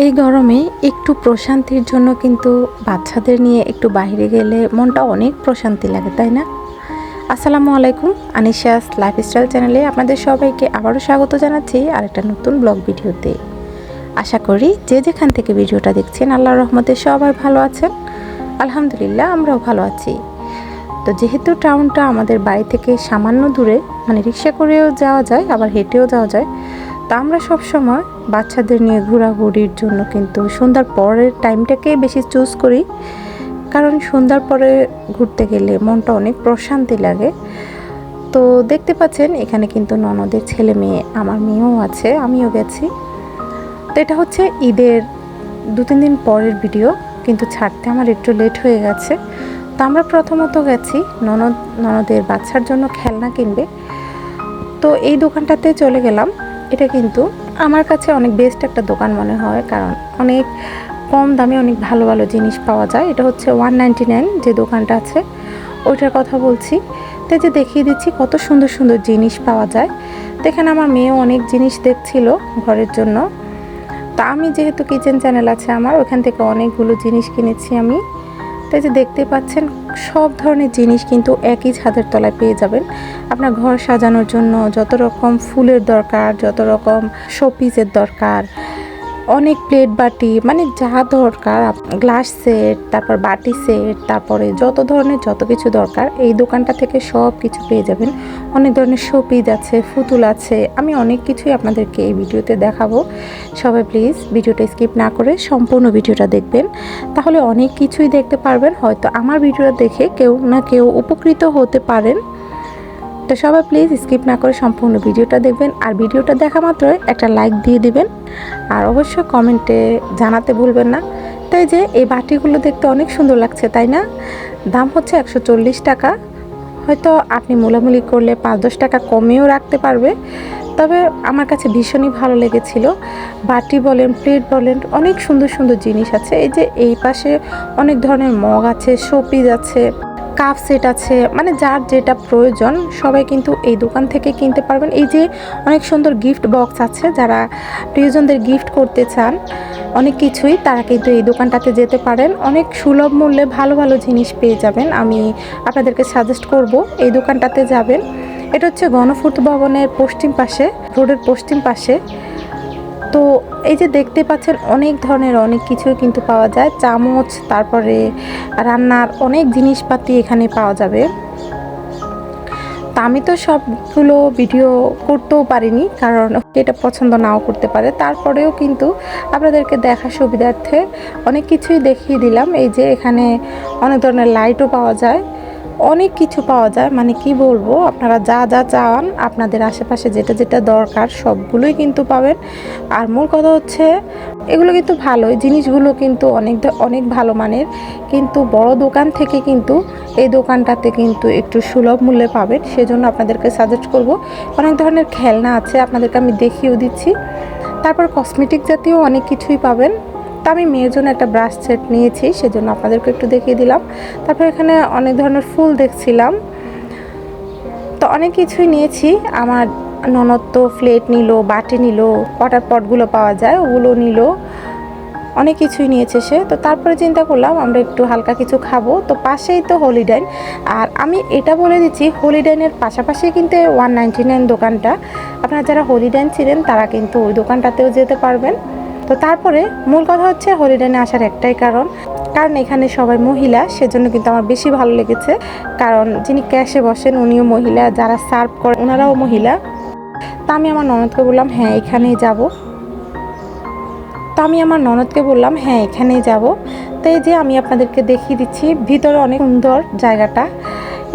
এই গরমে একটু প্রশান্তির জন্য কিন্তু বাচ্চাদের নিয়ে একটু বাইরে গেলে মনটা অনেক প্রশান্তি লাগে, তাই না? আসসালামু আলাইকুম, আনিশাস লাইফস্টাইল চ্যানেলে আপনাদের সবাইকে আবারও স্বাগত জানাচ্ছি আরেকটা নতুন ব্লগ ভিডিওতে। আশা করি যে যেখান থেকে ভিডিওটা দেখছেন আল্লাহর রহমতে সবাই ভালো আছেন। আলহামদুলিল্লাহ আমরাও ভালো আছি। তো যেহেতু টাউনটা আমাদের বাড়ি থেকে সামান্য দূরে, মানে রিক্সা করেও যাওয়া যায় আবার হেঁটেও যাওয়া যায়, তা আমরা সবসময় বাচ্চাদের নিয়ে ঘোরাঘুরির জন্য কিন্তু সন্ধ্যার পরের টাইমটাকেই বেশি চুজ করি, কারণ সন্ধ্যার পরে ঘুরতে গেলে মনটা অনেক প্রশান্তি লাগে। তো দেখতে পাচ্ছেন এখানে কিন্তু ননদের ছেলে মেয়ে, আমার মেয়েও আছে, আমিও গেছি। তো এটা হচ্ছে ঈদের 2-3 দিন পরের ভিডিও, কিন্তু ছাড়তে আমার একটু লেট হয়ে গেছে। তো আমরা প্রথমত গেছি ননদের বাচ্চার জন্য খেলনা কিনবে। তো এই দোকানটাতে চলে গেলাম। এটা কিন্তু আমার কাছে অনেক বেস্ট একটা দোকান মনে হয়, কারণ অনেক কম দামে অনেক ভালো ভালো জিনিস পাওয়া যায়। এটা হচ্ছে 199 যে দোকানটা আছে ওইটার কথা বলছি। তো যে দেখিয়ে দিচ্ছি কত সুন্দর সুন্দর জিনিস পাওয়া যায়। তো এখানে আমার মেয়েও অনেক জিনিস দেখছিল ঘরের জন্য। তা আমি যেহেতু কিচেন চ্যানেল আছে আমার, ওখান থেকে অনেকগুলো জিনিস কিনেছি আমি। তাই যে দেখতে পাচ্ছেন সব ধরনের জিনিস কিন্তু একই ছাদের তলায় পেয়ে যাবেন। আপনার ঘর সাজানোর জন্য যত রকম ফুলের দরকার, যত রকম শোপিসের দরকার, অনেক প্লেট বাটি, মানে যা দরকার, গ্লাস সেট, তারপর বাটি সেট, তারপরে যত ধরনের যত কিছু দরকার এই দোকানটা থেকে সব কিছু পেয়ে যাবেন। অনেক ধরনের শোপিস আছে, ফুতুল আছে, আমি অনেক কিছুই আপনাদেরকে এই ভিডিওতে দেখাবো। সবাই প্লিজ ভিডিওটা স্কিপ না করে সম্পূর্ণ ভিডিওটা দেখবেন, তাহলে অনেক কিছুই দেখতে পারবেন। হয়তো আমার ভিডিওটা দেখে কেউ না কেউ উপকৃত হতে পারেন। তো সবাই প্লিজ স্কিপ না করে সম্পূর্ণ ভিডিওটা দেখবেন, আর ভিডিওটা দেখা মাত্রই একটা লাইক দিয়ে দিবেন, আর অবশ্যই কমেন্টে জানাতে ভুলবেন না। তাই যে এই বাটিগুলো দেখতে অনেক সুন্দর লাগছে, তাই না? দাম হচ্ছে 140 টাকা। হয়তো আপনি মোলামুলি করলে 5-10 টাকা কমেও রাখতে পারবে। তবে আমার কাছে ভীষণই ভালো লেগেছিল। বাটি বলেন, প্লেট বলেন, অনেক সুন্দর সুন্দর জিনিস আছে। এই যে এই পাশে অনেক ধরনের মগ আছে, শোপিস আছে, কাপ সেট আছে, মানে যার যেটা প্রয়োজন সবাই কিন্তু এই দোকান থেকে কিনতে পারবেন। এই যে অনেক সুন্দর গিফট বক্স আছে, যারা প্রিয়জনদের গিফট করতে চান অনেক কিছুই, তারা কিন্তু এই দোকানটাতে যেতে পারেন। অনেক সুলভ মূল্যে ভালো ভালো জিনিস পেয়ে যাবেন। আমি আপনাদেরকে সাজেস্ট করব এই দোকানটাতে যাবেন। এটা হচ্ছে গণপূর্ত ভবনের পশ্চিম পাশে, রোডের পশ্চিম পাশে। তো এই যে দেখতে পাচ্ছেন অনেক ধরনের অনেক কিছুই কিন্তু পাওয়া যায়, চামচ, তারপরে রান্নার অনেক জিনিসপাতি এখানে পাওয়া যাবে। তা আমি তো সবগুলো ভিডিও করতেও পারিনি, কারণ এটা পছন্দ নাও করতে পারে। তারপরেও কিন্তু আপনাদেরকে দেখার সুবিধার্থে অনেক কিছুই দেখিয়ে দিলাম। এই যে এখানে অনেক ধরনের লাইটও পাওয়া যায়, অনেক কিছু পাওয়া যায়, মানে কি বলবো, আপনারা যা যা চান আপনাদের আশেপাশে যেটা যেটা দরকার সবগুলোই কিন্তু পাবেন। আর মূল কথা হচ্ছে এগুলো কিন্তু ভালোই, জিনিসগুলো কিন্তু অনেক ভালো মানের, কিন্তু বড় দোকান থেকে কিন্তু এই দোকানটাতে কিন্তু একটু সুলভ মূল্যে পাবেন। সেজন্য আপনাদেরকে সাজেস্ট করব। অনেক ধরনের খেলনা আছে, আপনাদেরকে আমি দেখিয়েও দিচ্ছি। তারপর কসমেটিক জাতীয় অনেক কিছুই পাবেন। তা আমি মেয়ের জন্য একটা ব্রাশ সেট নিয়েছি, সেজন্য আপনাদেরকে একটু দেখিয়ে দিলাম। তারপর এখানে অনেক ধরনের ফুল দেখছিলাম। তো অনেক কিছুই নিয়েছি। আমার ননদ তো প্লেট নিল, বাটি নিল, ওয়াটার পটগুলো পাওয়া যায় ওগুলো নিল, অনেক কিছুই নিয়েছে সে। তো তারপরে চিন্তা করলাম আমরা একটু হালকা কিছু খাবো। তো পাশেই তো হলিডাইন, আর আমি এটা বলে দিচ্ছি হলিডাইনের পাশাপাশি কিন্তু 199 দোকানটা। আপনারা যারা হলিডাইন ছিলেন তারা কিন্তু ওই দোকানটাতেও যেতে পারবেন। তো তারপরে মূল কথা হচ্ছে হলিডাইনে আসার একটাই কারণ এখানে সবাই মহিলা, সেজন্য কিন্তু আমার বেশি ভালো লেগেছে। কারণ যিনি ক্যাশে বসেন উনিও মহিলা, যারা সার্ভ করেন ওনারাও মহিলা। তা আমি আমার ননদকে বললাম হ্যাঁ এখানেই যাব। এখানেই যাব। তো এই যে আমি আপনাদেরকে দেখিয়ে দিচ্ছি, ভিতরে অনেক সুন্দর জায়গাটা।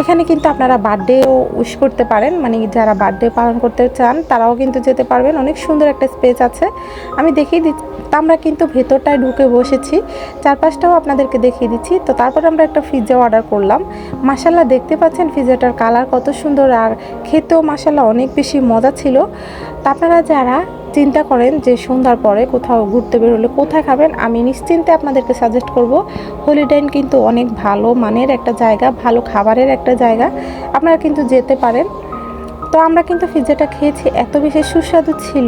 এখানে কিন্তু আপনারা বার্থডেও উইশ করতে পারেন, মানে যারা বার্থডে পালন করতে চান তারাও কিন্তু যেতে পারবেন। অনেক সুন্দর একটা স্পেস আছে, আমি দেখিয়ে দিচ্ছি। তা আমরা কিন্তু ভেতরটায় ঢুকে বসেছি, চারপাশটাও আপনাদেরকে দেখিয়ে দিচ্ছি। তো তারপর আমরা একটা পিৎজা অর্ডার করলাম। মাশাল্লাহ দেখতে পাচ্ছেন পিৎজাটার কালার কত সুন্দর, আর খেতেও মাশাল্লাহ অনেক বেশি মজা ছিল। তা আপনারা যারা চিন্তা করেন যে সন্ধ্যার পরে কোথাও ঘুরতে বেরোলে কোথায় খাবেন, আমি নিশ্চিন্তে আপনাদেরকে সাজেস্ট করব হলিডাইন কিন্তু অনেক ভালো মানের একটা জায়গা, ভালো খাবারের একটা জায়গা, আপনারা কিন্তু যেতে পারেন। তো আমরা কিন্তু পিৎজাটা খেয়েছি, এত বেশি সুস্বাদু ছিল,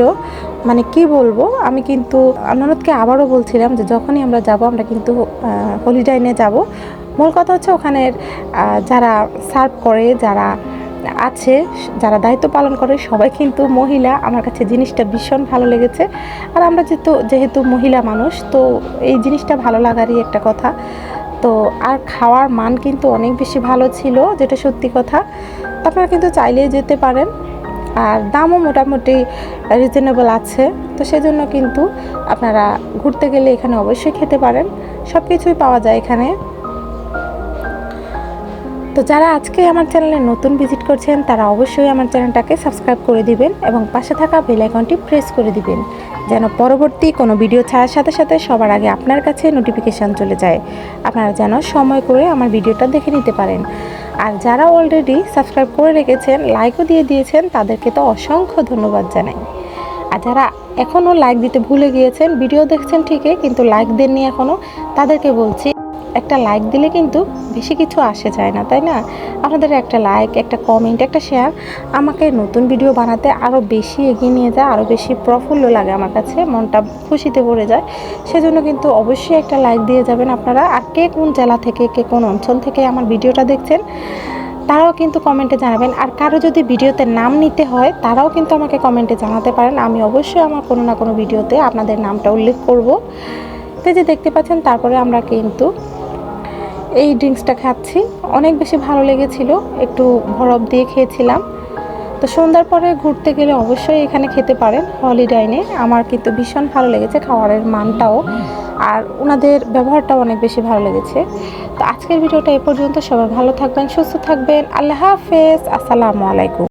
মানে কি বলবো, আমি কিন্তু ননদকে আবারও বলছিলাম যে যখনই আমরা যাব আমরা কিন্তু হলিডাইনে যাব। মূল কথা হচ্ছে ওখানের যারা সার্ভ করে, যারা আছে, যারা দায়িত্ব পালন করে সবাই কিন্তু মহিলা। আমার কাছে জিনিসটা ভীষণ ভালো লেগেছে। আর আমরা যেহেতু মহিলা মানুষ, তো এই জিনিসটা ভালো লাগারই একটা কথা। তো আর খাওয়ার মান কিন্তু অনেক বেশি ভালো ছিল, যেটা সত্যি কথা। আপনারা কিন্তু চাইলেই যেতে পারেন, আর দামও মোটামুটি রিজনেবল আছে। তো সেজন্য কিন্তু আপনারা ঘুরতে গেলে এখানে অবশ্যই খেতে পারেন, সব কিছুই পাওয়া যায় এখানে। তো যারা আজকে আমার চ্যানেলে নতুন ভিজিট করছেন তারা অবশ্যই আমার চ্যানেলটাকে সাবস্ক্রাইব করে দিবেন এবং পাশে থাকা বেল আইকনটি প্রেস করে দিবেন, যেন পরবর্তী কোনো ভিডিও ছাড়ার সাথে সাথে সবার আগে আপনার কাছে নোটিফিকেশান চলে যায়, আপনারা যেন সময় করে আমার ভিডিওটা দেখে নিতে পারেন। আর যারা অলরেডি সাবস্ক্রাইব করে রেখেছেন, লাইকও দিয়ে দিয়েছেন, তাদেরকে তো অসংখ্য ধন্যবাদ জানাই। আর যারা এখনও লাইক দিতে ভুলে গিয়েছেন, ভিডিও দেখছেন ঠিকই কিন্তু লাইক দেননি এখনও, তাদেরকে বলছি একটা লাইক দিলে কিন্তু বেশি কিছু আসে যায় না, তাই না? আপনাদের একটা লাইক, একটা কমেন্ট, একটা শেয়ার আমাকে নতুন ভিডিও বানাতে আরও বেশি এগিয়ে নিয়ে যায়, আরও বেশি প্রফুল্ল লাগে, আমার কাছে মনটা খুশিতে ভরে যায়। সেজন্য কিন্তু অবশ্যই একটা লাইক দিয়ে যাবেন আপনারা। আর কে কোন জেলা থেকে, কে কোন অঞ্চল থেকে আমার ভিডিওটা দেখছেন তারাও কিন্তু কমেন্টে জানাবেন। আর কারো যদি ভিডিওতে নাম নিতে হয় তারাও কিন্তু আমাকে কমেন্টে জানাতে পারেন, আমি অবশ্যই আমার কোনো না কোনো ভিডিওতে আপনাদের নামটা উল্লেখ করব। তো যে দেখতে পাচ্ছেন, তারপরে আমরা কিন্তু এই ড্রিঙ্কসটা খাচ্ছি, অনেক বেশি ভালো লেগেছিল, একটু বরফ দিয়ে খেয়েছিলাম। তো সন্ধ্যার পরে ঘুরতে গেলে অবশ্যই এখানে খেতে পারেন হলিডাইনে। আমার কিন্তু ভীষণ ভালো লেগেছে, খাবারের মানটাও আর ওনাদের ব্যবহারটাও অনেক বেশি ভালো লেগেছে। তো আজকের ভিডিওটা এই পর্যন্ত। সবাই ভালো থাকবেন, সুস্থ থাকবেন। আল্লাহ হাফেজ, আসসালামু আলাইকুম।